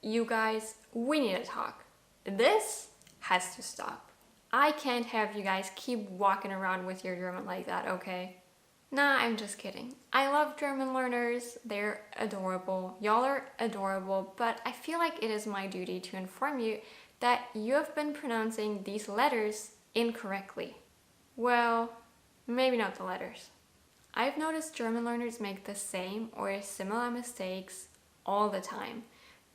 You guys, we need to talk. This has to stop. I can't have you guys keep walking around with your German like that, okay? Nah, I'm just kidding. I love German learners. They're adorable. Y'all are adorable, but I feel like it is my duty to inform you that you have been pronouncing these letters incorrectly. Well, maybe not the letters. I've noticed German learners make the same or similar mistakes all the time.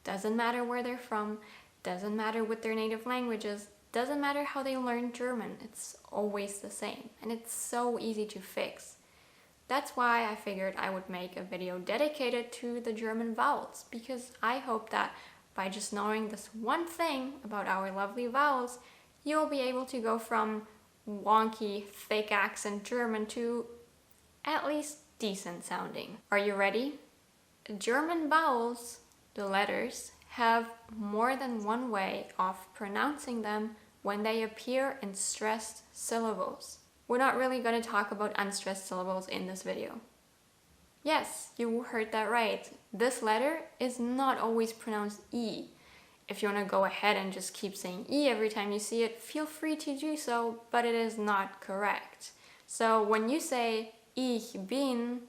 Doesn't matter where they're from, doesn't matter what their native language is, doesn't matter how they learn German, it's always the same, and it's so easy to fix. That's why I figured I would make a video dedicated to the German vowels, because I hope that by just knowing this one thing about our lovely vowels, you'll be able to go from wonky, thick accent German to at least decent sounding. Are you ready? German vowels, the letters, have more than one way of pronouncing them when they appear in stressed syllables. We're not really going to talk about unstressed syllables in this video. Yes, you heard that right. This letter is not always pronounced E. If you want to go ahead and just keep saying E every time you see it, feel free to do so, but it is not correct. So when you say Ich bin,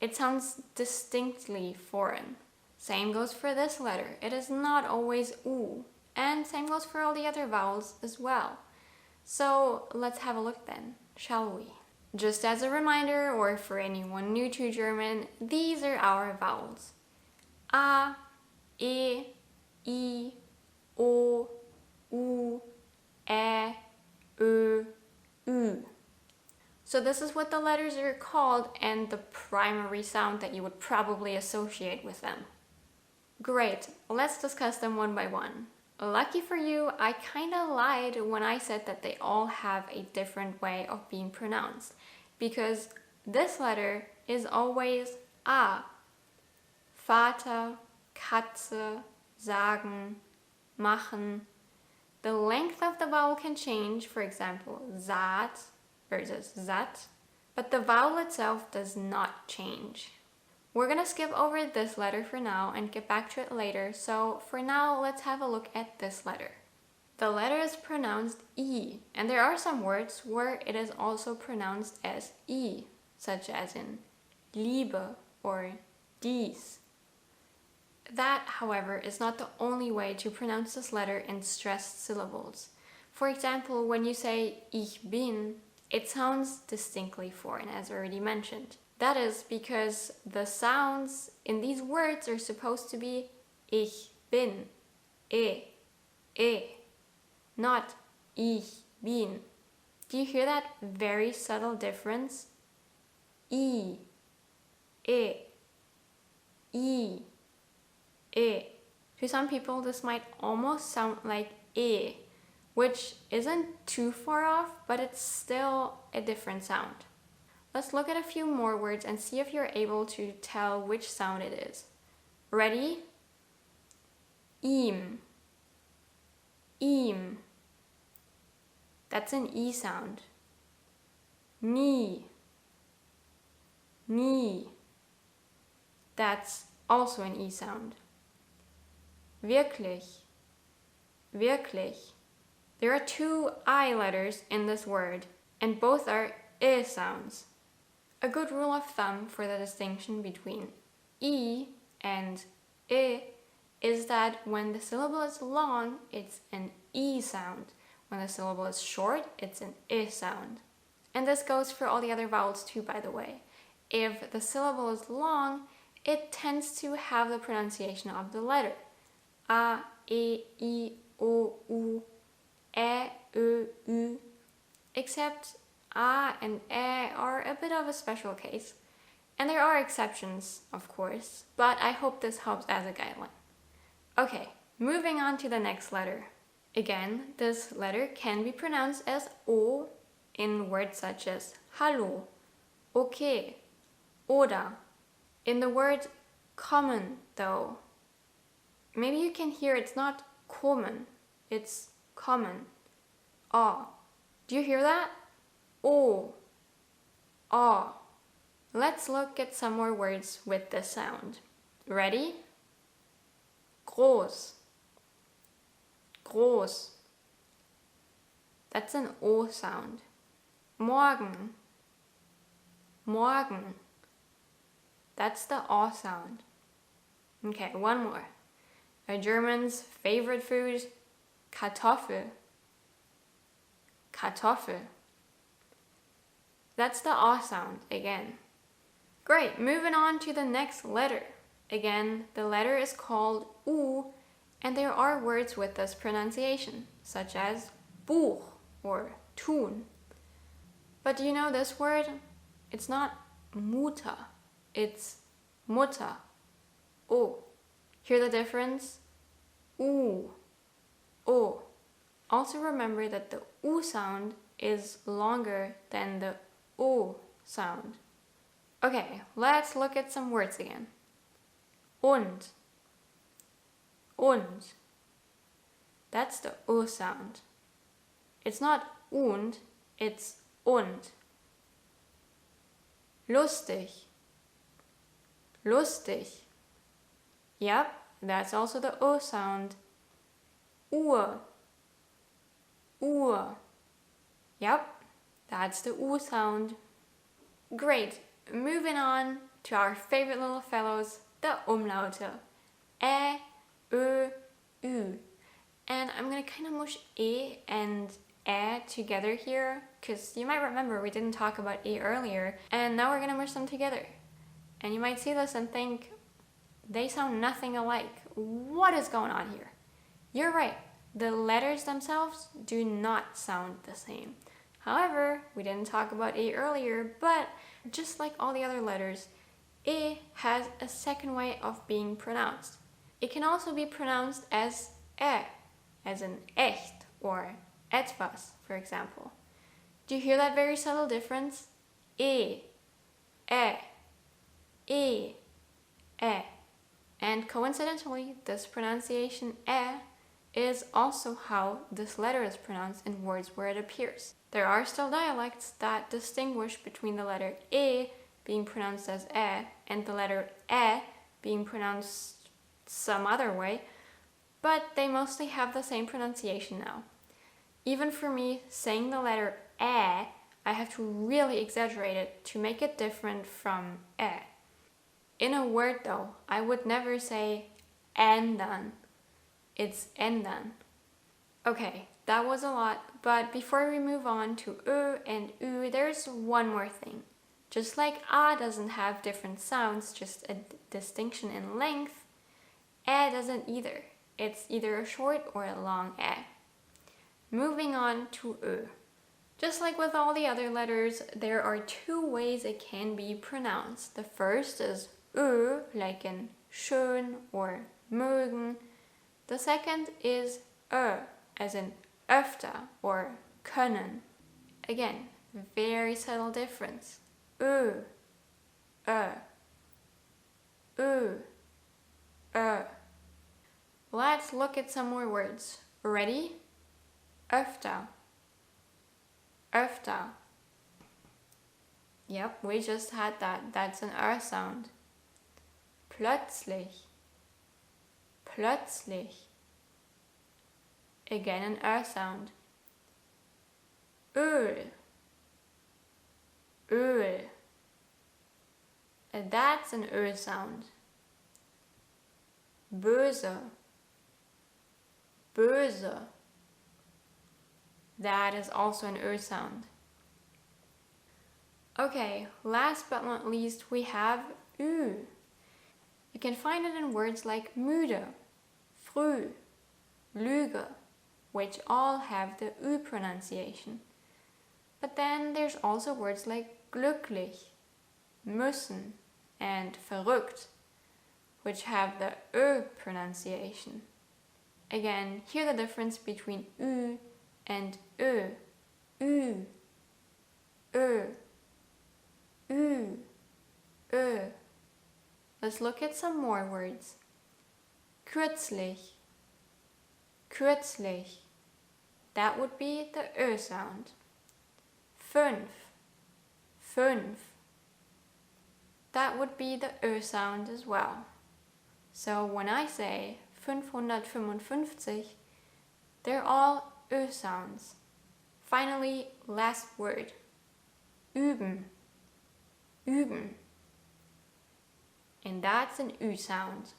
it sounds distinctly foreign. Same goes for this letter. It is not always U. And same goes for all the other vowels as well. So let's have a look then, shall we? Just as a reminder, or for anyone new to German, these are our vowels. A, E, I, O, U, E, Ö, Ü. So this is what the letters are called and the primary sound that you would probably associate with them. Great, let's discuss them one by one. Lucky for you, I kinda lied when I said that they all have a different way of being pronounced, because this letter is always A. Vater, Katze, sagen, machen. The length of the vowel can change, for example, Saat versus Satt, but the vowel itself does not change. We're gonna skip over this letter for now and get back to it later, so for now let's have a look at this letter. The letter is pronounced E, and there are some words where it is also pronounced as I, such as in Liebe or dies. That, however, is not the only way to pronounce this letter in stressed syllables. For example, when you say Ich bin, it sounds distinctly foreign, as already mentioned. That is because the sounds in these words are supposed to be Ich bin, not Ich bin. Do you hear that very subtle difference? I. To some people, this might almost sound like E, which isn't too far off, but it's still a different sound. Let's look at a few more words and see if you're able to tell which sound it is. Ready? Ihm. That's an E sound. Nie. That's also an E sound. Wirklich. There are two I letters in this word, and both are I sounds. A good rule of thumb for the distinction between I and I is that when the syllable is long, it's an I sound. When the syllable is short, it's an I sound. And this goes for all the other vowels too, by the way. If the syllable is long, it tends to have the pronunciation of the letter. A, E, I, O, U, E, Ö, Ü. Except A and E are a bit of a special case. And there are exceptions, of course, but I hope this helps as a guideline. Okay, moving on to the next letter. Again, this letter can be pronounced as O in words such as hallo, okay, oder. In the word kommen, though, maybe you can hear it's not kommen, it's kommen. Ah. Do you hear that? O. Ah. Let's look at some more words with this sound. Ready? groß, groß. That's an O sound. Morgen, morgen. That's the O sound. Okay, one more. A German's favorite food, Kartoffel, Kartoffel. That's the O sound again. Great, moving on to the next letter. Again, the letter is called U, and there are words with this pronunciation, such as Buch or tun. But do you know this word? It's not Mutter, it's Mutter. O. Hear the difference? U. O. Also remember that the U sound is longer than the O sound. Okay, let's look at some words again. Und. Und. That's the O sound. It's not und, it's und. Lustig. Lustig. Yep, that's also the O sound. Uhr. Uhr. Yep, that's the U sound. Great, moving on to our favorite little fellows, the Umlaute. Ä, Ö, Ü. And I'm gonna kind of mush E and Ä together here, because you might remember we didn't talk about E earlier, and now we're gonna mush them together. And you might see this and think, they sound nothing alike. What is going on here? You're right, the letters themselves do not sound the same. However, we didn't talk about E earlier, but just like all the other letters, E has a second way of being pronounced. It can also be pronounced as Ä, as in echt or etwas, for example. Do you hear that very subtle difference? E, Ä, E, Ä. And coincidentally, this pronunciation Ä is also how this letter is pronounced in words where it appears. There are still dialects that distinguish between the letter E being pronounced as Ä and the letter Ä being pronounced some other way, but they mostly have the same pronunciation now. Even for me, saying the letter Ä, I have to really exaggerate it to make it different from Ä. In a word though, I would never say ändern. It's ändern. Okay, that was a lot, but before we move on to Ö and Ü, there's one more thing. Just like A doesn't have different sounds, just a distinction in length, Ä doesn't either. It's either a short or a long Ä. Moving on to Ö. Just like with all the other letters, there are two ways it can be pronounced. The first is Ö, like in schön or mögen. The second is Ö, as in öfter or können. Again, very subtle difference. Ö, Ö, Ö, Ö. Let's look at some more words. Ready? Öfter, öfter. Yep, we just had that. That's an R sound. Plötzlich, plötzlich. Again an R sound. Öl, öl. And that's an Ö sound. Böse, böse. That is also an Ö sound. Okay, last but not least, we have Ü. You can find it in words like müde, früh, Lüge, which all have the Ü pronunciation. But then there's also words like glücklich, müssen, and verrückt, which have the Ö pronunciation. Again, hear the difference between Ü and Ö. Ü, Ö, Ü, Ö. Let's look at some more words. Kürzlich, kürzlich. That would be the Ö sound. Fünf, fünf. That would be the Ö sound as well. So when I say 555. They're all Ö sounds. Finally, last word. Üben. Üben. And that's an Ü sound.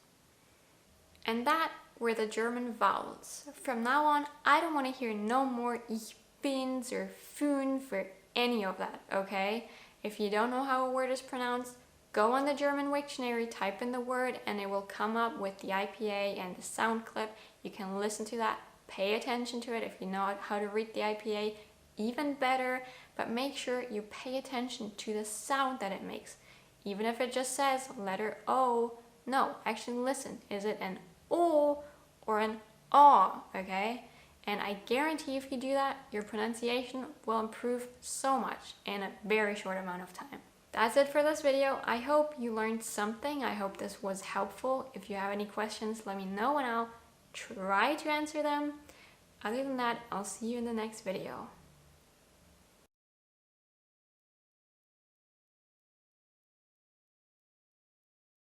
And that were the German vowels. From now on, I don't want to hear no more Ich bin's or fünf or any of that, okay? If you don't know how a word is pronounced, go on the German Wiktionary, type in the word, and it will come up with the IPA and the sound clip. You can listen to that, pay attention to it. If you know how to read the IPA, even better, but make sure you pay attention to the sound that it makes. Even if it just says letter O, no, actually listen. Is it an O or an A, okay? And I guarantee if you do that, your pronunciation will improve so much in a very short amount of time. That's it for this video. I hope you learned something. I hope this was helpful. If you have any questions, let me know and I'll try to answer them. Other than that, I'll see you in the next video.